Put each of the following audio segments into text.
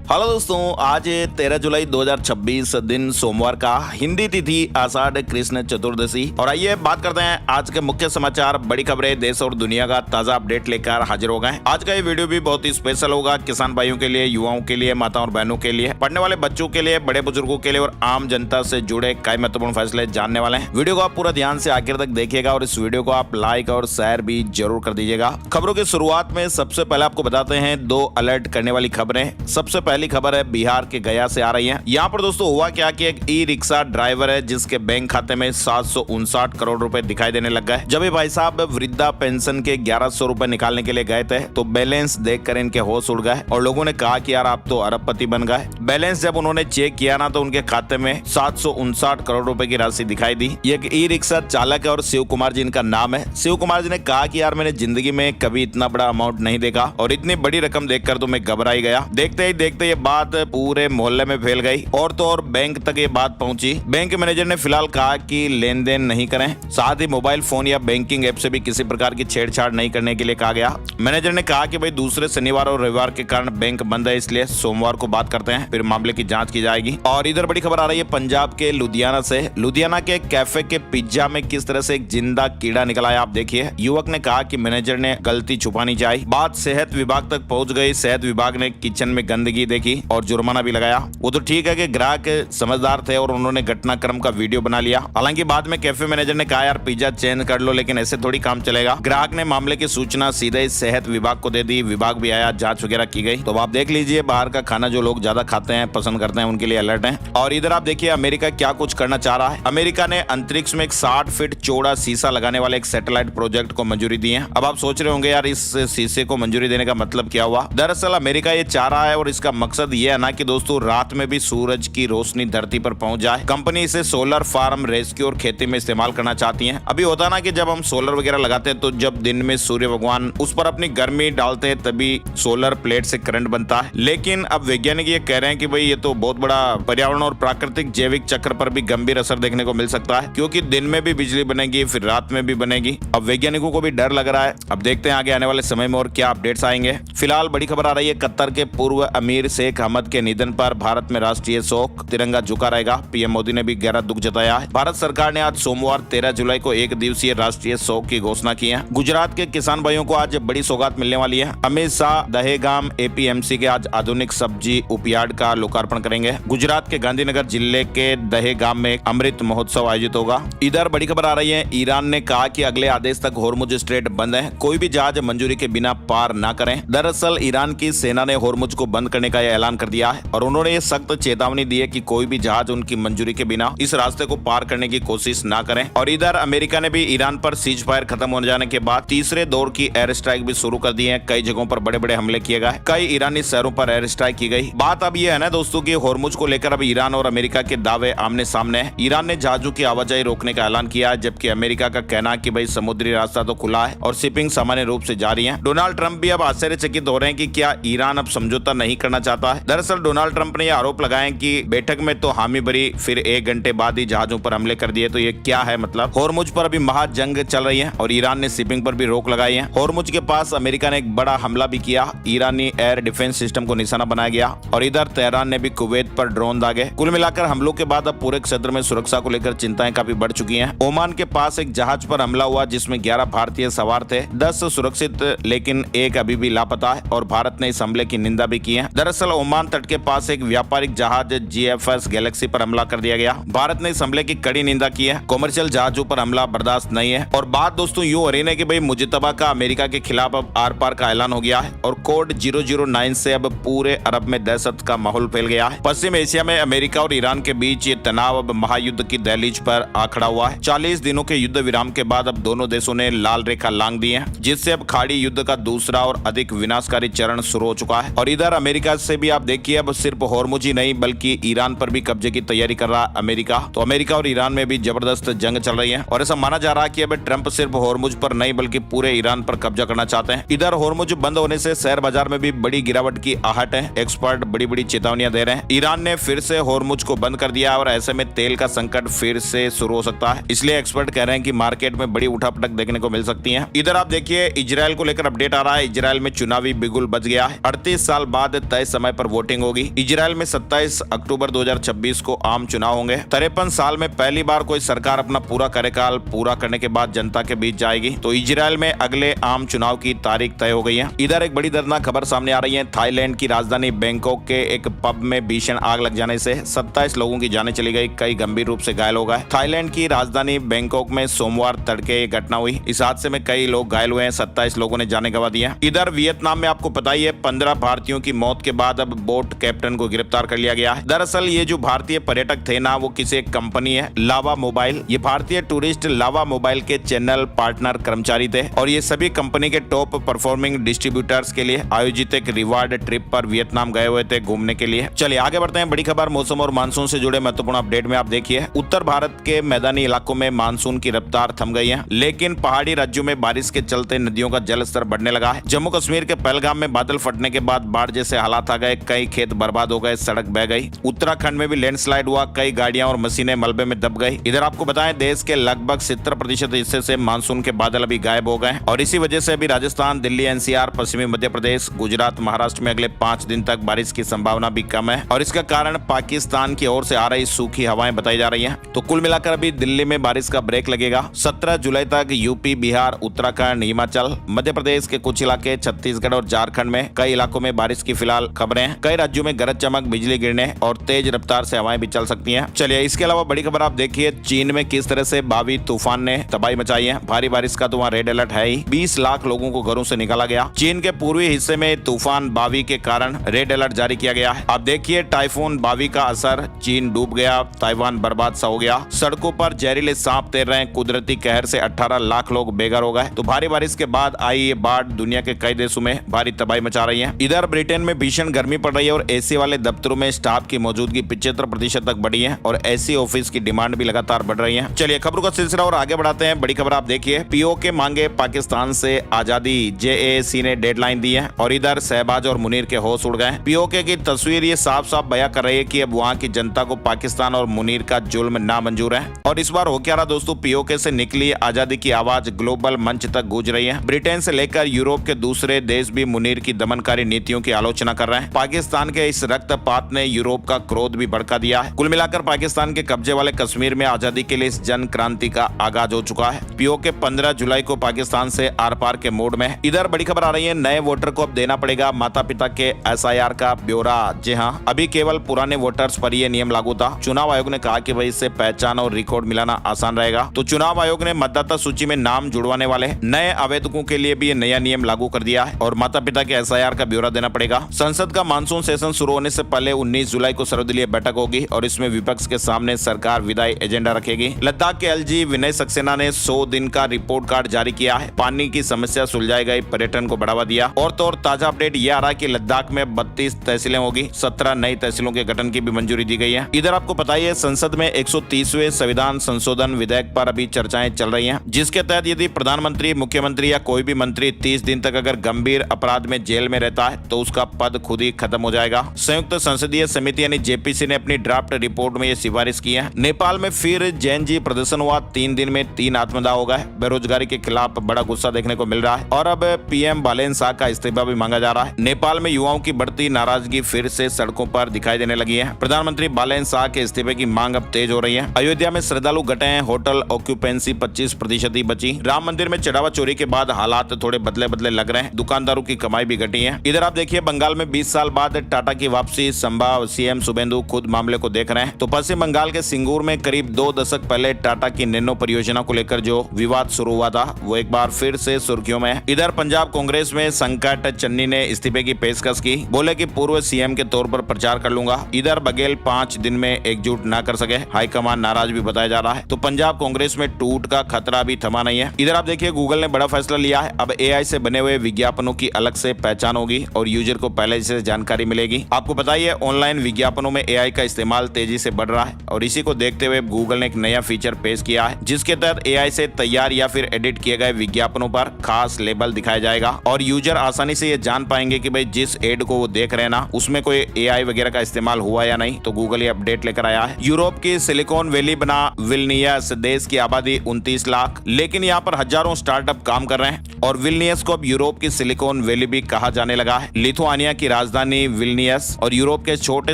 Hello दोस्तों, आज 13 जुलाई 2026 दिन सोमवार का, हिंदी तिथि आषाढ़ कृष्ण चतुर्दशी। और आइए बात करते हैं आज के मुख्य समाचार, बड़ी खबरें, देश और दुनिया का ताजा अपडेट लेकर हाजिर हो गए। आज का ये वीडियो भी बहुत ही स्पेशल होगा, किसान भाइयों के लिए, युवाओं के लिए, माताओं और बहनों के लिए, पढ़ने वाले बच्चों के लिए, बड़े बुजुर्गों के लिए और आम जनता से जुड़े कई महत्वपूर्ण फैसले जानने वाले हैं। वीडियो को आप पूरा ध्यान से आखिर तक देखिएगा और इस वीडियो को आप लाइक और शेयर भी जरूर कर दीजिएगा। खबरों की शुरुआत में सबसे पहले आपको बताते हैं दो अलर्ट करने वाली खबरें। सबसे पहली खबर है बिहार के गया से आ रही है। यहाँ पर दोस्तों हुआ क्या कि एक ई रिक्शा ड्राइवर है जिसके बैंक खाते में 759 करोड़ रुपए दिखाई देने लग गए। जब ये भाई साहब वृद्धा पेंशन के 1100 रुपए निकालने के लिए गए थे तो बैलेंस देखकर इनके होश उड़ गए और लोगों ने कहा कि यार आप तो अरबपति बन गए। बैलेंस जब उन्होंने चेक किया ना तो उनके खाते में 759 करोड़ रुपए की राशि दिखाई दी। ये एक ई रिक्शा चालक है और शिव कुमार जी इनका नाम है। शिव कुमार जी ने कहा कि यार मैंने जिंदगी में कभी इतना बड़ा अमाउंट नहीं देखा और इतनी बड़ी रकम देखकर तो मैं घबरा ही गया। देखते ही देखते ये बात पूरे मोहल्ले में फैल गई और तो और बैंक तक ये बात पहुंची। बैंक मैनेजर ने फिलहाल कहा कि लेन देन नहीं करें, साथ ही मोबाइल फोन या बैंकिंग ऐप से भी किसी प्रकार की छेड़छाड़ नहीं करने के लिए कहा गया। मैनेजर ने कहा कि भाई दूसरे शनिवार और रविवार के कारण बैंक बंद है, इसलिए सोमवार को बात करते हैं, फिर मामले की जांच की जाएगी। और इधर बड़ी खबर आ रही है पंजाब के लुधियाना से। लुधियाना के कैफे के पिज्जा में किस तरह से एक जिंदा कीड़ा निकला है आप देखिए। युवक ने कहा कि मैनेजर ने गलती छुपानी चाहिए। बात सेहत विभाग तक पहुंच गई। सेहत विभाग ने किचन में गंदगी देखी और जुर्माना भी लगाया। वो तो ठीक है कि ग्राहक समझदार थे और उन्होंने घटनाक्रम का वीडियो बना लिया। हालांकि बाद में कैफे मैनेजर ने कहा यार पिज्जा चेंज कर लो, लेकिन ऐसे थोड़ी काम चलेगा। ग्राहक ने मामले की सूचना सीधे सेहत विभाग को दे दी। विभाग भी आया, जांच वगैरह की गई। तो आप देख लीजिए, बाहर का खाना जो लोग ज्यादा खाते हैं, पसंद करते हैं, उनके लिए अलर्ट है। और इधर आप देखिए अमेरिका क्या कुछ करना चाह रहा है। अमेरिका ने अंतरिक्ष में एक 60 फीट चौड़ा शीशा लगाने वाले एक सैटेलाइट प्रोजेक्ट को मंजूरी दी है। अब आप सोच रहे होंगे यार इस शीशे को मंजूरी देने का मतलब क्या हुआ। दरअसल अमेरिका ये चाह रहा है और इसका मकसद ये है ना कि दोस्तों रात में भी सूरज की रोशनी धरती पर पहुंच जाए। कंपनी इसे सोलर फार्म, रेस्क्यू और खेती में इस्तेमाल करना चाहती है। अभी होता ना कि जब हम सोलर वगैरह लगाते हैं तो जब दिन में सूर्य भगवान उस पर अपनी गर्मी डालते हैं तभी सोलर प्लेट से करंट बनता है। लेकिन अब वैज्ञानिक ये कह रहे हैं कि भाई ये तो बहुत बड़ा पर्यावरण और प्राकृतिक जैविक चक्र पर भी गंभीर असर देखने को मिल सकता है, क्योंकि दिन में भी बिजली बनेगी फिर रात में भी बनेगी। अब वैज्ञानिकों को भी डर लग रहा है। अब देखते हैं आगे आने वाले समय में और क्या अपडेट्स आएंगे। फिलहाल बड़ी खबर आ रही है कतर के पूर्व अमीर शेख हमद के निधन पर भारत में राष्ट्रीय शोक, तिरंगा झुका रहेगा। पीएम मोदी ने भी गहरा दुख जताया है। भारत सरकार ने आज सोमवार 13 जुलाई को एक दिवसीय राष्ट्रीय शोक की घोषणा की है। गुजरात के किसान भाइयों को आज बड़ी सौगात मिलने वाली है। अमित शाह दहेगाम एपीएमसी के आज आधुनिक सब्जी उपयार्ड का लोकार्पण करेंगे। गुजरात के गांधीनगर जिले के दहेगाम में अमृत महोत्सव आयोजित होगा। इधर बड़ी खबर आ रही है, ईरान ने कहा कि अगले आदेश तक होर्मुज स्ट्रेट बंद है, कोई भी जहाज मंजूरी के बिना पार न करें। दरअसल ईरान की सेना ने होर्मुज को बंद करने का ऐलान कर दिया है और उन्होंने ये सख्त चेतावनी दी है कि कोई भी जहाज उनकी मंजूरी के बिना इस रास्ते को पार करने की कोशिश ना करें। और इधर अमेरिका ने भी ईरान पर सीज फायर खत्म हो जाने के बाद तीसरे दौर की एयर स्ट्राइक भी शुरू कर दी है। कई जगहों पर बड़े बड़े हमले किए गए, कई ईरानी शहरों पर एयर स्ट्राइक की गई। बात अब यह है ना दोस्तों कि होर्मुज को लेकर अब ईरान और अमेरिका के दावे आमने सामने हैं। ईरान ने जहाजों की आवाजाही रोकने का ऐलान किया है, जबकि अमेरिका का कहना है कि भाई समुद्री रास्ता तो खुला है और शिपिंग सामान्य रूप से जारी है। डोनाल्ड ट्रंप भी अब आश्चर्यचकित हो रहे हैं कि क्या ईरान अब समझौता नहीं करना चाहता है। दरअसल डोनाल्ड ट्रंप ने यह आरोप लगाया कि बैठक में तो हामी भरी, फिर 1 घंटे बाद ही जहाजों पर हमले कर दिए। तो ये क्या है मतलब। होर्मुज पर अभी महाजंग चल रही है और ईरान ने शिपिंग पर भी रोक लगाई है। होर्मुज के पास अमेरिका ने एक बड़ा हमला भी किया। ईरानी एयर डिफेंस सिस्टम को निशाना बनाया गया और इधर तेहरान ने भी कुवैत पर ड्रोन दागे। कुल मिलाकर हमलों के बाद अब पूरे क्षेत्र में सुरक्षा को लेकर चिंताएं काफी बढ़ चुकी हैं। ओमान के पास एक जहाज पर हमला हुआ जिसमें 11 भारतीय सवार थे, 10 सुरक्षित लेकिन एक अभी भी लापता है और भारत ने इस हमले की निंदा भी की है। दरअसल ओमान तट के पास एक व्यापारिक जहाज GFS गैलेक्सी पर हमला कर दिया गया। भारत ने इस हमले की कड़ी निंदा की है। कॉमर्शियल जहाजों पर हमला बर्दाश्त नहीं है। और बात दोस्तों यूं हो रही है कि भाई मुजतबा का अमेरिका के खिलाफ अब आर पार का ऐलान हो गया है और कोड 009 से अब पूरे अरब में दहशत का माहौल फैल गया है। पश्चिम एशिया में अमेरिका और ईरान के बीच ये तनाव अब महायुद्ध की दहलीज पर आ खड़ा हुआ है। 40 दिनों के युद्ध विराम के बाद अब दोनों देशों ने लाल रेखा लांघ दी है, जिससे अब खाड़ी युद्ध का दूसरा और अधिक विनाशकारी चरण शुरू हो चुका है। और इधर अमेरिका से भी आप देखिए अब सिर्फ होर्मुज ही नहीं बल्कि ईरान पर भी कब्जे की तैयारी कर रहा अमेरिका। तो अमेरिका और ईरान में भी जबरदस्त जंग चल रही है और ऐसा माना जा रहा है कि अब ट्रंप सिर्फ होर्मुज पर नहीं बल्कि पूरे ईरान पर कब्जा करना चाहते हैं। इधर होर्मुज बंद होने से शेयर बाजार में भी बड़ी गिरावट की आहट है। एक्सपर्ट बड़ी बड़ी चेतावनियां दे रहे हैं। ईरान ने फिर से होर्मुज को बंद कर दिया और ऐसे में तेल का संकट फिर से शुरू हो सकता है। इसलिए एक्सपर्ट कह रहे हैं कि मार्केट में बड़ी उठापटक देखने को मिल सकती है। इधर आप देखिए इजरायल को लेकर अपडेट आ रहा है। इजरायल में चुनावी बिगुल बज गया है। 38 साल बाद तय समय पर वोटिंग होगी। इजराइल में 27 अक्टूबर 2026 को आम चुनाव होंगे। 53 साल में पहली बार कोई सरकार अपना पूरा कार्यकाल पूरा करने के बाद जनता के बीच जाएगी। तो इजराइल में अगले आम चुनाव की तारीख तय हो गई है। इधर एक बड़ी दर्दनाक खबर सामने आ रही है। थाईलैंड की राजधानी बैंकॉक के एक पब में भीषण आग लग जाने से 27 लोगों की जानें चली गई, कई गंभीर रूप से घायल हो गए। थाईलैंड की राजधानी बैंकॉक में सोमवार तड़के ये घटना हुई। इस हादसे में कई लोग घायल हुए हैं, 27 लोगों ने जानें गंवा दी है। इधर वियतनाम में आपको पता ही है 15 भारतीयों की मौत के बाद अब बोट कैप्टन को गिरफ्तार कर लिया गया है। दरअसल ये जो भारतीय पर्यटक थे ना, वो किसी एक कंपनी है लावा मोबाइल। ये भारतीय टूरिस्ट लावा मोबाइल के चैनल पार्टनर कर्मचारी थे और ये सभी कंपनी के टॉप परफॉर्मिंग डिस्ट्रीब्यूटर्स के लिए आयोजित एक रिवार्ड ट्रिप पर वियतनाम गए हुए थे घूमने के लिए। चलिए आगे बढ़ते हैं। बड़ी खबर मौसम और मानसून से जुड़े महत्वपूर्ण अपडेट में आप देखिए। उत्तर भारत के मैदानी इलाकों में मानसून की रफ्तार थम गई है, लेकिन पहाड़ी राज्यों में बारिश के चलते नदियों का जल स्तर बढ़ने लगा है। जम्मू कश्मीर के पहलगाम में बादल फटने के बाद बाढ़ जैसे हालात आ गए, कई खेत बर्बाद हो गए, सड़क बह गई। उत्तराखंड में भी लैंडस्लाइड हुआ, कई गाड़ियां और मशीनें मलबे में दब गई। इधर आपको बताएं देश के लगभग 70% हिस्से से मानसून के बादल अभी गायब हो गए और इसी वजह से अभी राजस्थान, दिल्ली, एनसीआर, पश्चिमी मध्य प्रदेश, गुजरात, महाराष्ट्र में अगले 5 दिन तक बारिश की संभावना भी कम है और इसका कारण पाकिस्तान की ओर से आ रही सूखी हवाएं बताई जा रही हैं। तो कुल मिलाकर अभी दिल्ली में बारिश का ब्रेक लगेगा। 17 जुलाई तक यूपी, बिहार, उत्तराखंड, हिमाचल, मध्य प्रदेश के कुछ इलाके, छत्तीसगढ़ और झारखंड में कई इलाकों में बारिश की फिलहाल खबरें हैं। कई राज्यों में गरज चमक, बिजली गिरने और तेज रफ्तार से हवाएं भी चल सकती हैं। चलिए इसके अलावा बड़ी खबर आप देखिए, चीन में किस तरह से बावी तूफान ने तबाही मचाई है। भारी बारिश का तो वहाँ रेड अलर्ट है ही। 20 लाख लोगों को घरों से निकाला गया। चीन के पूर्वी हिस्से में तूफान बावी के कारण रेड अलर्ट जारी किया गया है। आप देखिए टाइफून बावी का असर, चीन डूब गया, ताइवान बर्बाद सा हो गया, सड़कों पर जहरीले सांप तैर रहे हैं। कुदरती कहर से 18 लाख लोग बेघर हो गए। तो भारी बारिश के बाद आई ये बाढ़ दुनिया के कई देशों में भारी तबाही मचा रही है। इधर ब्रिटेन में भीषण गर्मी पड़ रही है और एसी वाले दफ्तरों में स्टाफ की मौजूदगी 75% तक बढ़ी है और एसी ऑफिस की डिमांड भी लगातार बढ़ रही है। चलिए खबरों का सिलसिला और आगे बढ़ाते हैं। बड़ी खबर आप देखिए, पीओके मांगे पाकिस्तान से आजादी, जेएसी ने डेडलाइन दी है और इधर शहबाज और मुनीर के होश उड़ गए। पीओके की तस्वीर ये साफ साफ बयां कर रही है कि अब वहां की जनता को पाकिस्तान और मुनीर का जुल्म नामंजूर है। और इस बार हो क्या रहा दोस्तों, पीओके से निकली आजादी की आवाज ग्लोबल मंच तक गूंज रही है। ब्रिटेन से लेकर यूरोप के दूसरे देश भी मुनीर की दमनकारी नीतियों की आलोचना कर रहे हैं। पाकिस्तान के इस रक्तपात ने यूरोप का क्रोध भी भड़का दिया है। कुल मिलाकर पाकिस्तान के कब्जे वाले कश्मीर में आजादी के लिए इस जन क्रांति का आगाज हो चुका है। पीओके 15 जुलाई को पाकिस्तान से आर पार के मोड में। इधर बड़ी खबर आ रही है, नए वोटर को अब देना पड़ेगा माता पिता के एसआईआर का ब्यौरा। जी हां, अभी केवल पुराने वोटर्स पर यह नियम लागू था। चुनाव आयोग ने कहा कि भाई इससे पहचान और रिकॉर्ड मिलाना आसान रहेगा। तो चुनाव आयोग ने मतदाता सूची में नाम जुड़वाने वाले नए आवेदकों के लिए भी ये नया नियम लागू कर दिया है और माता पिता के एसआईआर का ब्यौरा देना पड़ेगा। संसद का मानसून सेशन शुरू होने से पहले 19 जुलाई को सर्वदलीय बैठक होगी और इसमें विपक्ष के सामने सरकार विदाई एजेंडा रखेगी। लद्दाख के एलजी विनय सक्सेना ने 100 दिन का रिपोर्ट कार्ड जारी किया है। पानी की समस्या सुलझाई गई, पर्यटन को बढ़ावा दिया। और तो और ताजा अपडेट ये आ रहा है कि लद्दाख में 32 तहसीलें होगी, 17 नई तहसीलों के गठन की भी मंजूरी दी गई है। इधर आपको पता ही है संसद में 130वें संविधान संशोधन विधेयक पर अभी चर्चाएं चल रही हैं, जिसके तहत यदि प्रधानमंत्री, मुख्यमंत्री या कोई भी मंत्री 30 दिन तक अगर गंभीर अपराध में जेल में रहता है तो उसका पद खुद ही खत्म हो जाएगा। संयुक्त संसदीय समिति यानी जेपीसी ने अपनी ड्राफ्ट रिपोर्ट में ये सिफारिश की है। नेपाल में फिर जैन जी प्रदर्शन हुआ, 3 दिन में 3 आत्मदाह हो गए। बेरोजगारी के खिलाफ बड़ा गुस्सा देखने को मिल रहा है और अब पीएम बालेन शाह का इस्तीफा भी मांगा जा रहा है। नेपाल में युवाओं की बढ़ती नाराजगी फिर से सड़कों पर दिखाई देने लगी है। प्रधानमंत्री बालेन शाह के इस्तीफे की मांग अब तेज हो रही है। अयोध्या में श्रद्धालु घटे हैं, होटल ऑक्यूपेंसी 25% ही बची। राम मंदिर में चढ़ावा चोरी के बाद हालात थोड़े बदले बदले लग रहे हैं, दुकानदारों की कमाई भी घटी है। इधर आप देखिए बंगाल में 20 साल बाद टाटा की वापसी संभव, सीएम शुभेंदु खुद मामले को देख रहे हैं। तो पश्चिम बंगाल के सिंगूर में करीब 2 दशक पहले टाटा की नैनो परियोजना को लेकर जो विवाद शुरू हुआ था वो एक बार फिर से सुर्खियों में है। इधर पंजाब कांग्रेस में संकट चन्नी ने इस्तीफे की पेशकश की, बोले कि पूर्व सीएम के तौर पर प्रचार कर लूंगा। इधर बघेल 5 दिन में एकजुट न कर सके, हाईकमान नाराज भी बताया जा रहा है। तो पंजाब कांग्रेस में टूट का खतरा भी थमा नहीं है। इधर आप देखिए गूगल ने बड़ा फैसला लिया है, अब एआई से बने हुए विज्ञापनों की अलग से पहचान होगी और यूजर को पहले से जानकारी मिलेगी। आपको पता ही है ऑनलाइन विज्ञापनों में एआई का इस्तेमाल तेजी से बढ़ रहा है और इसी को देखते हुए गूगल ने एक नया फीचर पेश किया है, जिसके तहत एआई से तैयार या फिर एडिट किए गए विज्ञापनों पर खास लेबल दिखाया जाएगा और यूजर आसानी से ये जान पाएंगे कि भाई जिस एड को वो देख रहे हैं ना उसमें कोई एआई वगैरह का इस्तेमाल हुआ या नहीं। तो गूगल ये अपडेट लेकर आया है। यूरोप की सिलिकॉन वैली बना विल्नियस, देश की आबादी 29 लाख, लेकिन यहाँ पर हजारों स्टार्टअप काम कर रहे हैं और विल्नियस को अब यूरोप की सिलिकॉन वैली भी कहा जाने लगा है। लिथुआनिया की राजधानी विल्नियस और यूरोप के छोटे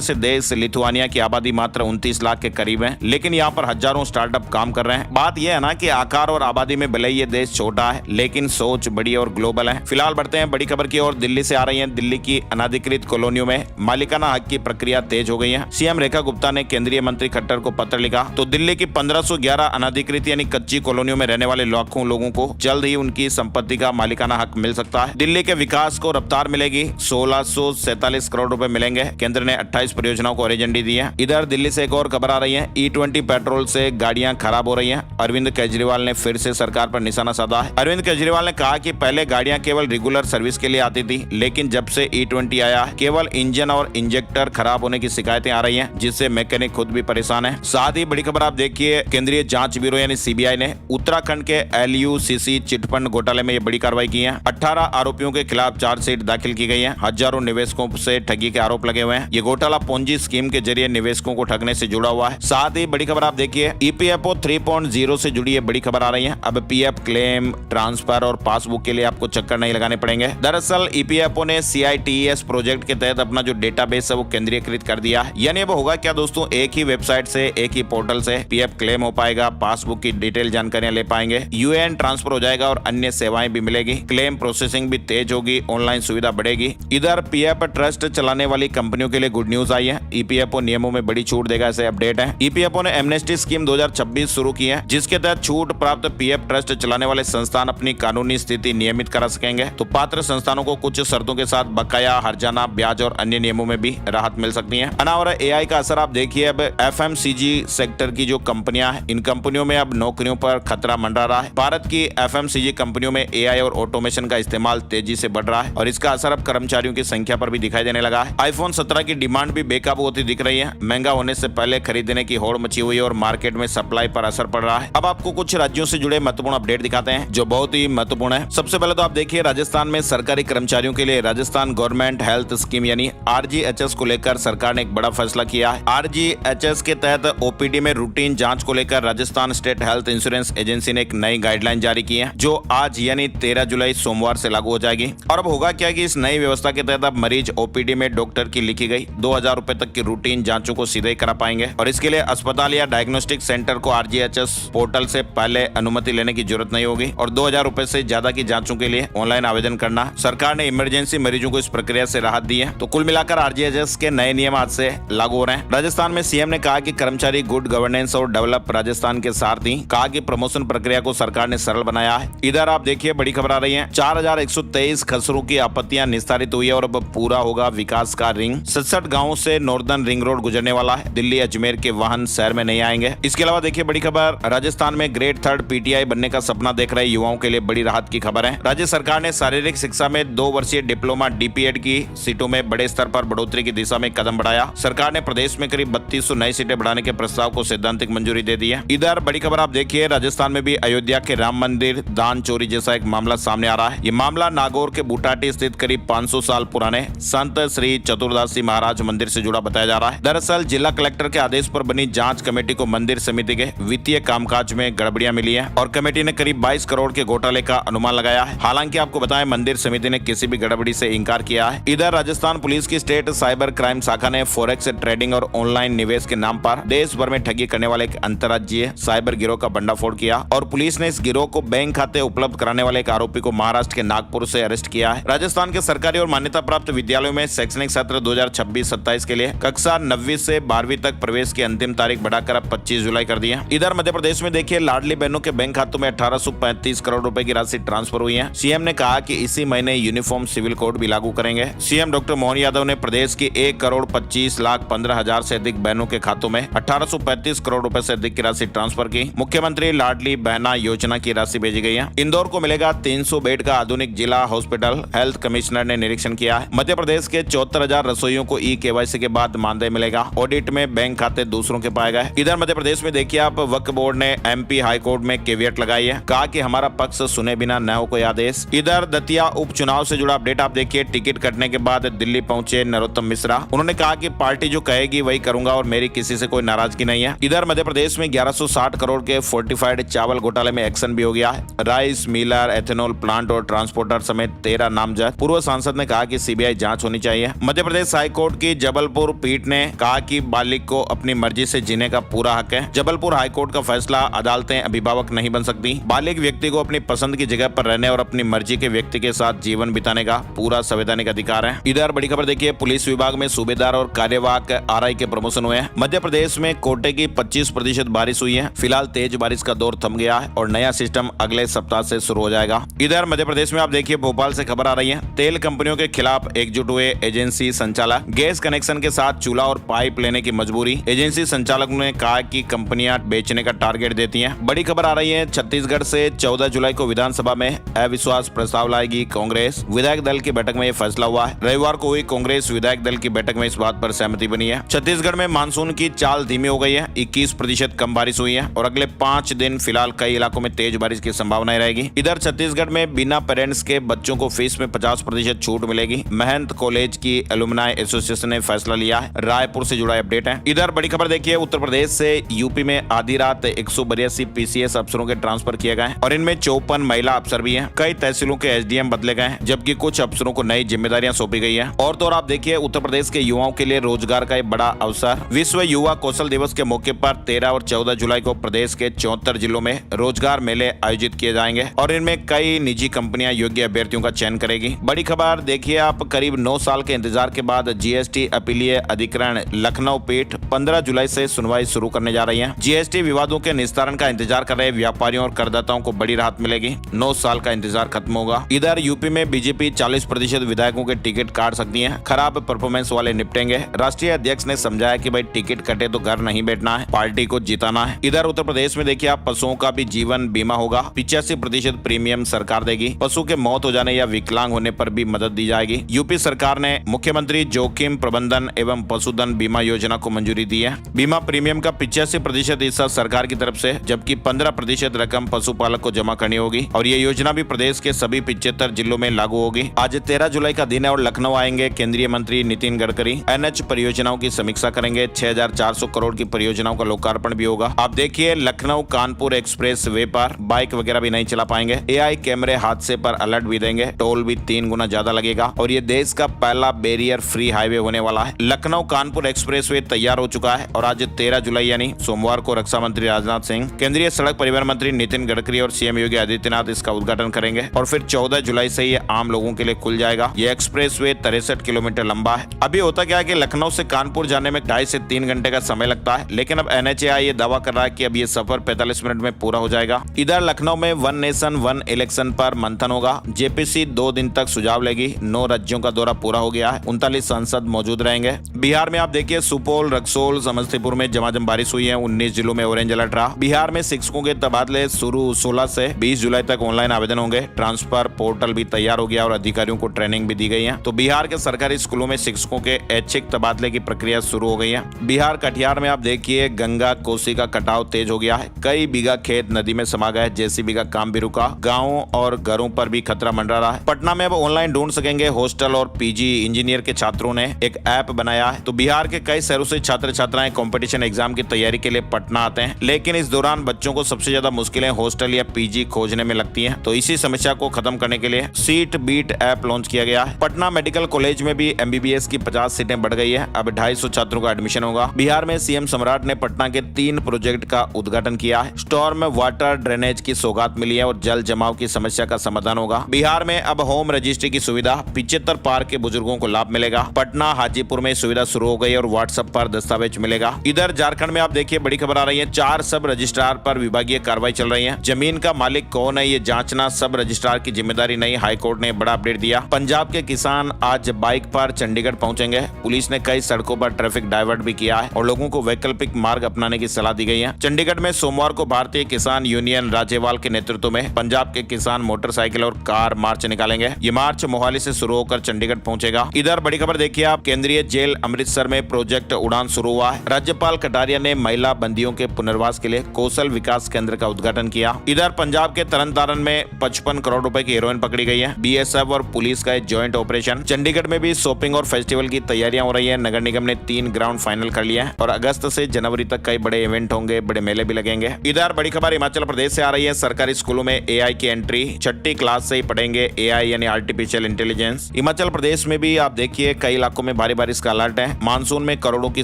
से देश लिथुआनिया की आबादी मात्र 29 लाख के करीब है, लेकिन यहाँ पर हजारों स्टार्टअप काम कर रहे हैं। बात यह है ना कि आकार और आबादी में भले ये देश छोटा है, लेकिन सोच बड़ी और ग्लोबल है। फिलहाल बढ़ते हैं बड़ी खबर की ओर। दिल्ली से आ रही है। दिल्ली की अनाधिकृत कॉलोनियों में मालिकाना हक की प्रक्रिया तेज हो गई है। सीएम रेखा गुप्ता ने केंद्रीय मंत्री खट्टर को पत्र लिखा तो दिल्ली की 1511 अनाधिकृत यानी कच्ची कॉलोनियों में रहने वाले लाखों लोगों को जल्द ही उनकी संपत्ति का मालिकाना हक मिल सकता है। दिल्ली के विकास को रफ्तार मिलेगी। 1647 करोड़ रुपए मिलेंगे। केंद्र ने 28 परियोजनाओं को हरी झंडी दी है। इधर दिल्ली से एक और खबर आ रही है। E20 पेट्रोल से गाड़ियां खराब हो रही हैं। अरविंद केजरीवाल ने फिर से सरकार पर निशाना साधा है। अरविंद केजरीवाल ने कहा कि पहले गाड़ियां केवल रेगुलर सर्विस के लिए आती थी, लेकिन जब से E20 आया है केवल इंजन और इंजेक्टर खराब होने की शिकायतें आ रही हैं, जिससे मैकेनिक खुद भी परेशान है। साथ ही बड़ी खबर आप देखिए, केंद्रीय जांच ब्यूरो यानी CBI ने उत्तराखंड के LUCC चिटफंड घोटाले में ये बड़ी कार्रवाई की है। 18 आरोपियों के खिलाफ चार्जशीट दाखिल की गई है। हजारों निवेशकों से ठगी के आरोप लगे हुए हैं। ये घोटाला पोंजी स्कीम के जरिए निवेशकों को ठगने से जुड़ा हुआ है। साथ ही बड़ी खबर आप देखिए, EPFO 3.0 से जुड़ी ये बड़ी खबर आ रही है। अब PF क्लेम, ट्रांसफर और पासबुक के लिए आपको चक्कर नहीं लगाने पड़ेंगे। दरअसल EPFO ने CITES प्रोजेक्ट के तहत अपना जो डेटाबेस है वो केंद्रीयकृत कर दिया है। यानी अब होगा क्या दोस्तों, एक ही वेबसाइट से, एक ही पोर्टल से PF क्लेम हो पाएगा, पासबुक की डिटेल जानकारियां ले पाएंगे, UAN ट्रांसफर हो जाएगा और अन्य सेवाएं भी मिलेगी। क्लेम प्रोसेसिंग भी तेज होगी, ऑनलाइन सुविधा बढ़ेगी। इधर PF ट्रस्ट चलाने वाली कंपनियों के लिए गुड न्यूज आई है। EPFO नियमों में बड़ी छूट देगा, ऐसे अपडेट है। EPFO ने एमनेस्टी स्कीम 2026 शुरू की है, जिसके तहत छूट प्राप्त PF ट्रस्ट चलाने वाले संस्थान अपनी कानूनी स्थिति नियमित करा सकेंगे। तो पात्र संस्थानों को कुछ शर्तों के साथ बकाया, हर्जाना, ब्याज और अन्य नियमों में भी राहत मिल सकती है। अनावर AI का असर आप देखिए। अब FMCG सेक्टर की जो कंपनियां हैं, इन कंपनियों में अब नौकरियों पर खतरा मंडरा रहा है। भारत की FMCG कंपनियों में AI और ऑटोमेशन का इस्तेमाल तेजी से बढ़ रहा है और इसका असर अब कर्मचारियों की संख्या पर भी दिखाई देने लगा है। iPhone 17 की डिमांड भी बेकाबू होती दिख रही है। महंगा होने से पहले खरीदने की होड़ मची हुई है और मार्केट में सप्लाई पर असर पड़ रहा है। अब आपको कुछ राज्यों से जुड़े महत्वपूर्ण अपडेट दिखाते हैं जो बहुत ही महत्वपूर्ण है। सबसे पहले तो आप देखिए, राजस्थान में सरकारी कर्मचारियों के लिए राजस्थान गवर्नमेंट हेल्थ स्कीम यानी RGHS को लेकर सरकार ने एक बड़ा फैसला किया है। RGHS के तहत OPD में रूटीन जांच को लेकर Rajasthan state health insurance agency ने एक नई गाइडलाइन जारी की है, जो आज यानी 13 जुलाई सोमवार से लागू हो जाएगी। और अब होगा क्या कि इस नई व्यवस्था के तहत अब मरीज OPD में डॉक्टर की लिखी गई 2000 रुपए तक की रूटीन जांचों को सीधे ही करा पाएंगे और इसके लिए अस्पताल या डायग्नोस्टिक सेंटर को RGHS पोर्टल से पहले अनुमति लेने की जरूरत नहीं होगी और 2000 रुपए से ज्यादा की जांचों के लिए ऑनलाइन आवेदन करना। सरकार ने इमरजेंसी मरीजों को इस प्रक्रिया से राहत दी है। तो कुल मिलाकर RGHS के नए नियम आज से लागू हो रहे हैं। राजस्थान में CM ने कहा कि कर्मचारी गुड गवर्नेंस और डेवलप राजस्थान के साथ ही कहा कि प्रमोशन प्रक्रिया को सरकार ने सरल बनाया है। इधर आप देखिए, बड़ी खबर आ रही है। 4123 खसरों की आपत्तियां निस्तारित हुई है और अब पूरा होगा विकास का रिंग। 67 गाँव से नॉर्दर्न रिंग रोड गुजरने वाला है। दिल्ली अजमेर के वाहन शहर में नहीं आएंगे। इसके अलावा देखिए, बड़ी खबर, राजस्थान में ग्रेड 3 PTI बनने का सपना देख रहे युवाओं के लिए बड़ी राहत की खबर है। राज्य सरकार ने शारीरिक शिक्षा में 2 वर्षीय डिप्लोमा DPED की सीटों में बड़े स्तर पर बढ़ोतरी की दिशा में कदम बढ़ाया। सरकार ने प्रदेश में करीब 3200 नई सीटें बढ़ाने के प्रस्ताव को सैद्धांतिक मंजूरी दे दी है। इधर बड़ी खबर आप देखिए, राजस्थान में भी अयोध्या के राम मंदिर दान चोरी जैसा एक मामला सामने आ रहा है। ये मामला नागौर के बूटाटी स्थित करीब 500 साल पुराने संत श्री चतुर्दासी महाराज मंदिर से जुड़ा बताया जा रहा है। दरअसल जिला कलेक्टर के आदेश पर बनी जांच कमेटी को मंदिर समिति के वित्तीय कामकाज में गड़बड़ियां मिली है और कमेटी ने करीब 22 करोड़ के घोटाले का अनुमान लगाया है। हालांकि आपको बताएं, मंदिर समिति ने किसी भी गड़बड़ी से इंकार किया है। इधर राजस्थान पुलिस की स्टेट साइबर क्राइम शाखा ने फॉरेक्स ट्रेडिंग और ऑनलाइन निवेश के नाम पर देश भर में ठगी करने वाले एक अंतर्राज्यीय साइबर गिरोह का भंडाफोड़ किया और पुलिस ने इस गिरोह को बैंक खाते उपलब्ध कराने वाले एक आरोपी को महाराष्ट्र के नागपुर से अरेस्ट किया है। राजस्थान के सरकारी और मान्यता प्राप्त विद्यालयों में शैक्षणिक सत्र 2026-27 के लिए कक्षा 9वीं से 12वीं तक प्रवेश की अंतिम तारीख बढ़ाकर अब 25 जुलाई कर दी है। इधर मध्य प्रदेश में देखिए, लाडली बहनों के बैंक खातों में 1835 करोड़ रुपए की राशि ट्रांसफर हुई है। CM ने कहा कि इसी महीने यूनिफॉर्म सिविल कोड भी लागू करेंगे। CM डॉक्टर मोहन यादव ने प्रदेश की 1,25,15,000 से अधिक बहनों के खातों में 1835 करोड़ रुपए से अधिक की राशि ट्रांसफर की। मुख्यमंत्री लाडली बहना योजना की राशि भेजी गई है। इंदौर को मिलेगा 300 बेड का आधुनिक जिला हॉस्पिटल, हेल्थ कमिश्नर ने निरीक्षण किया है। मध्य प्रदेश के 74,000 रसोइयों को E-KYC के बाद मानदेय मिलेगा। ऑडिट में बैंक खाते दूसरों के पाए गए। इधर मध्य प्रदेश में देखिए आप, वक्फ बोर्ड ने MP हाई कोर्ट में केवियट लगाई है, कहा कि हमारा पक्ष सुने बिना न हो कोई आदेश। इधर दतिया उपचुनाव से जुड़ा अपडेट आप देखिए, टिकट कटने के बाद दिल्ली पहुंचे नरोत्तम मिश्रा। उन्होंने कहा कि पार्टी जो कहेगी वही करूंगा और मेरी किसी से कोई नाराजगी नहीं है। इधर मध्य प्रदेश में 1160 करोड़ के फोर्टिफाइड चावल घोटाले में एक्शन भी हो गया है। राइस मिलर, एथेनॉल प्लांट और ट्रांसपोर्टर समेत 13 नामजद। पूर्व सांसद ने कहा कि CBI जांच होनी चाहिए। मध्य प्रदेश हाईकोर्ट की जबलपुर पीठ ने कहा कि बालिग को अपनी मर्जी से जीने का पूरा हक है। जबलपुर हाईकोर्ट का फैसला, अदालतें अभिभावक नहीं बन सकती। बालिग व्यक्ति को अपनी पसंद की जगह पर रहने और अपनी मर्जी के व्यक्ति के साथ जीवन बिताने का पूरा संवैधानिक अधिकार है। इधर बड़ी खबर देखिए, पुलिस विभाग में सूबेदार और कार्यवाहक आरआई के प्रमोशन हुए हैं। मध्य प्रदेश में कोटे की 25% बारिश हुई है। फिलहाल तेज बारिश का दौर थम गया है और नया सिस्टम अगले सप्ताह से शुरू हो जाएगा। इधर मध्य प्रदेश में आप देखिए, भोपाल से खबर आ रही है, तेल कंपनियों के खिलाफ एकजुट हुए एजेंसी संचालक। गैस कनेक्शन के साथ चूल्हा और पाइप लेने की मजबूरी। एजेंसी संचालक ने कहा कि कंपनियां बेचने का टारगेट देती हैं। बड़ी खबर आ रही है, छत्तीसगढ़ से 14 जुलाई को विधानसभा में अविश्वास प्रस्ताव लाएगी कांग्रेस। विधायक दल की बैठक में यह फैसला हुआ है। रविवार को हुई कांग्रेस विधायक दल की बैठक में इस बात पर सहमति बनी है। छत्तीसगढ़ में मानसून की चाल धीमी हो गई है। 21% कम बारिश हुई है और अगले 5 दिन फिलहाल कई इलाकों में तेज बारिश की संभावना रहेगी। इधर छत्तीसगढ़ में बिना पेरेंट्स के बच्चों को फीस में 50% छूट मिलेगी। महंत कॉलेज की एलुमनाई एसोसिएशन ने फैसला लिया है। रायपुर से जुड़ा अपडेट है। इधर बड़ी खबर देखिए, उत्तर प्रदेश से यूपी में आधी रात 182 पीसीएस अफसरों के ट्रांसफर किए गए और इनमें 54 महिला अफसर भी हैं। कई तहसीलों के एसडीएम बदले गए हैं, जबकि कुछ अफसरों को नई जिम्मेदारियां सौंपी गई है। और तो और आप देखिए, उत्तर प्रदेश के युवाओं के लिए रोजगार का एक बड़ा अवसर। विश्व युवा कौशल दिवस के मौके पर 13 और 14 जुलाई को प्रदेश के 74 जिलों में रोजगार मेले आयोजित किए जाएंगे और इनमें कई निजी कंपनियां योग्य अभ्यर्थियों का चयन करेगी। बड़ी खबर देखिए आप, करीब 9 साल के इंतजार के बाद जीएसटी अपीलीय अधिकरण लखनऊ पीठ 15 जुलाई से सुनवाई शुरू करने जा रही है। जीएसटी विवादों के निस्तारण का इंतजार कर रहे व्यापारियों और करदाताओं को बड़ी राहत मिलेगी। 9 साल का इंतजार खत्म होगा। इधर यूपी में बीजेपी 40% विधायकों के टिकट काट सकती है। खराब परफॉर्मेंस वाले निपटेंगे। राष्ट्रीय अध्यक्ष ने समझाया कि भाई टिकट कटे तो घर नहीं बैठना है, पार्टी को जिताना है। इधर उत्तर प्रदेश में देखिए आप, पशुओं का भी जीवन बीमा होगा। 85% प्रीमियम सरकार देगी। पशु के मौत हो जाने या विकलांग होने पर भी मदद दी जाएगी। यूपी सरकार ने मुख्यमंत्री जोखिम प्रबंधन एवं पशुधन बीमा योजना को मंजूरी दी है। बीमा प्रीमियम का 85% हिस्सा सरकार की तरफ से, जबकि 15% रकम पशुपालक को जमा करनी होगी और ये योजना भी प्रदेश के सभी 75 जिलों में लागू होगी। आज 13 जुलाई का दिन है और लखनऊ आएंगे केंद्रीय मंत्री नितिन गडकरी। एनएच परियोजनाओं की समीक्षा करेंगे। 6400 करोड़ की परियोजनाओं का लोकार्पण भी होगा। आप देखिए, लखनऊ कानपुर एक्सप्रेस वे पर बाइक वगैरह भी नहीं चला पाएंगे। एआई कैमरे हादसे पर अलर्ट भी देंगे। टोल भी 3 गुना ज्यादा लगेगा और ये देश का पहला बैरियर फ्री हाईवे होने वाला है। लखनऊ कानपुर एक्सप्रेस वे तैयार हो चुका है और आज 13 जुलाई यानी सोमवार को रक्षा मंत्री राजनाथ सिंह, केंद्रीय सड़क परिवहन मंत्री नितिन गडकरी और सीएम योगी आदित्यनाथ इसका उद्घाटन करेंगे और फिर 14 जुलाई से ये आम लोगों के लिए खुल जाएगा। ये एक्सप्रेस वे 63 किलोमीटर लंबा है। अभी होता क्या है कि लखनऊ से कानपुर जाने में 2.5 से 3 घंटे का समय लगता है, लेकिन अब एनएचएआई ये दावा कर रहा है कि अब ये सफर 45 मिनट में पूरा हो जाएगा। इधर लखनऊ में वन नेशन वन इलेक्शन पर मंथन होगा। जेपीसी 2 दिन तक सुझाव लेगी। 9 राज्यों का दौरा पूरा हो गया है। 39 सांसद मौजूद रहेंगे। बिहार में आप देखिए, सुपौल, रक्सौल, समस्तीपुर में झमाझम बारिश हुई है। 19 जिलों में ऑरेंज अलर्ट रहा। बिहार में शिक्षकों के तबादले शुरू 16 से 20 जुलाई तक ऑनलाइन आवेदन होंगे। ट्रांसफर पोर्टल भी तैयार हो गया और अधिकारियों को ट्रेनिंग भी दी गई है। तो बिहार के सरकारी स्कूलों में शिक्षकों के ऐच्छिक तबादले की प्रक्रिया शुरू हो गई है। बिहार कटिहार में आप देखिए, गंगा कोसी का कटाव तेज हो गया है। कई बीघा खेत नदी में समा गए। जेसीबी का काम भी रुका। गाँवों और घरों पर भी खतरा मंडरा रहा है। पटना में अब ऑनलाइन ढूंढ सकेंगे हॉस्टल और पीजी। इंजीनियर के छात्रों ने एक ऐप बनाया है। तो बिहार के कई शहरों से छात्र छात्राएं कंपटीशन एग्जाम की तैयारी के लिए पटना आते हैं, लेकिन इस दौरान बच्चों को सबसे ज्यादा मुश्किलें हॉस्टल या पीजी खोजने में लगती हैं। तो इसी समस्या को खत्म करने के लिए सीट बीट ऐप लॉन्च किया गया है। पटना मेडिकल कॉलेज में भी एमबीबीएस की 50 सीटें बढ़ गई है। अब 250 छात्रों का एडमिशन होगा। बिहार में सीएम सम्राट ने पटना के 3 प्रोजेक्ट का उद्घाटन किया है। स्टॉर्म वाटर ड्रेनेज की सौगात मिली है और जल जमाव की समस्या का समाधान होगा। बिहार में अब होम रजिस्ट्री की सुविधा 75 पार के बुजुर्गों को लाभ मिलेगा। पटना हाजीपुर में सुविधा शुरू हो गई और व्हाट्सएप पर दस्तावेज मिलेगा। इधर झारखंड में आप देखिए, बड़ी खबर आ रही है। 4 सब रजिस्ट्रार पर विभागीय कार्रवाई चल रही है। जमीन का मालिक कौन है ये जांचना सब रजिस्ट्रार की जिम्मेदारी नहीं। हाईकोर्ट ने बड़ा अपडेट दिया। पंजाब के किसान आज बाइक पर चंडीगढ़ पहुंचेंगे। पुलिस ने कई सड़कों पर ट्रैफिक डाइवर्ट भी किया है और लोगों को वैकल्पिक मार्ग अपनाने की सलाह दी गई है। चंडीगढ़ में सोमवार को भारतीय किसान यूनियन राज्यपाल के नेतृत्व में पंजाब के किसान मोटरसाइकिल और कार मार्च निकालेंगे। ये मार्च मोहाली से शुरू होकर चंडीगढ़ पहुंचेगा। इधर बड़ी खबर देखिए आप, केंद्रीय जेल अमृतसर में प्रोजेक्ट उड़ान शुरू हुआ है। राज्यपाल कटारिया ने महिला बंदियों के पुनर्वास के लिए कौशल विकास केंद्र का उद्घाटन किया। इधर पंजाब के तरन में 55 करोड़ रुपए की हेरोइन पकड़ी गई है। बीएसएफ और पुलिस का एक ज्वाइंट ऑपरेशन। चंडीगढ़ में भी शॉपिंग और फेस्टिवल की तैयारियां हो रही है। नगर निगम ने 3 ग्राउंड फाइनल कर लिया है और अगस्त से जनवरी तक कई बड़े इवेंट होंगे, बड़े मेले भी लगेंगे। इधर बड़ी खबर हिमाचल प्रदेश से आ रही है। सरकारी स्कूलों में एआई की एंट्री 6ठी क्लास से ही पढ़ेंगे। एआई यानी आर्टिफिशियल इंटेलिजेंस। हिमाचल हिमाचल प्रदेश में भी आप देखिए कई इलाकों में भारी बारिश का अलर्ट है। मानसून में करोड़ों की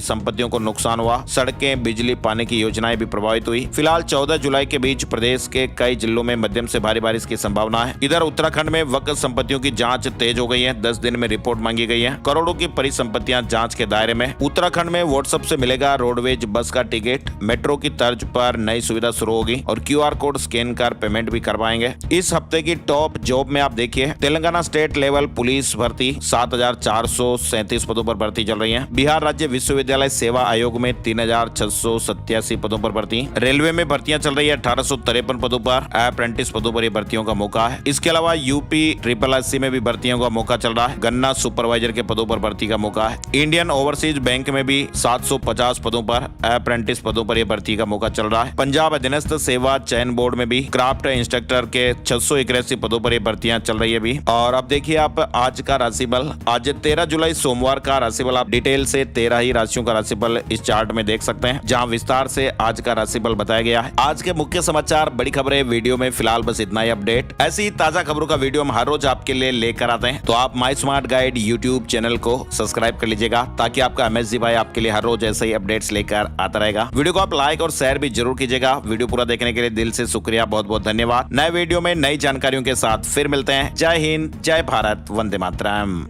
संपत्तियों को नुकसान हुआ। सड़कें, बिजली, पानी की योजनाएं भी प्रभावित हुई। फिलहाल 14 जुलाई के बीच प्रदेश के कई जिलों में मध्यम से भारी बारिश की संभावना है। इधर उत्तराखंड में वक्फ संपत्तियों की जांच तेज हो गई है। 10 दिन में रिपोर्ट मांगी गई है। करोड़ों की परिसंपत्तियां जांच के दायरे में। उत्तराखंड में व्हाट्सएप से मिलेगा रोडवेज बस का टिकट। मेट्रो की तर्ज पर नई सुविधा शुरू होगी और QR कोड स्कैन कर पेमेंट भी करवाएंगे। इस हफ्ते की टॉप जॉब में आप देखिए तेलंगाना स्टेट लेवल पुलिस भर्ती 7,437 पदों पर भर्ती चल रही है। बिहार राज्य विश्वविद्यालय सेवा आयोग में 3,687 पदों पर भर्ती। रेलवे में भर्तियां चल रही है 1853 पदों पर। अप्रेंटिस पदों पर ये भर्तियों का मौका है। इसके अलावा यूपी SSC में भी भर्तियों का मौका चल रहा है। गन्ना सुपरवाइजर के पदों पर भर्ती का मौका है। इंडियन ओवरसीज बैंक में भी 750 पदों पर अप्रेंटिस पदों पर यह भर्ती का मौका चल रहा है। पंजाब अधीनस्थ सेवा चयन बोर्ड में भी क्राफ्ट इंस्ट्रक्टर के 681 पदों पर ये भर्तियां चल रही है भी। और अब देखिए आप आज का राशिफल। आज 13 जुलाई सोमवार का राशिफल आप डिटेल से 13 ही राशियों का राशिफल इस चार्ट में देख सकते हैं, जहां विस्तार से आज का राशिफल बताया गया है। आज के मुख्य समाचार, बड़ी खबरें वीडियो में फिलहाल बस इतना ही अपडेट। ऐसी ही ताजा खबरों का वीडियो हम हर रोज आपके लिए लेकर आते हैं, तो आप माई स्मार्ट गाइड यूट्यूब चैनल को सब्सक्राइब कर लीजिएगा, ताकि आपका MSG भाई आपके लिए हर रोज ऐसे ही अपडेट्स लेकर आता रहेगा। वीडियो को आप लाइक और शेयर भी जरूर कीजिएगा। वीडियो पूरा देखने के लिए दिल से शुक्रिया, बहुत बहुत धन्यवाद। नए वीडियो में नई जानकारियों के साथ फिर मिलते हैं। जय हिंद, जय भारत, वंदे मातरम।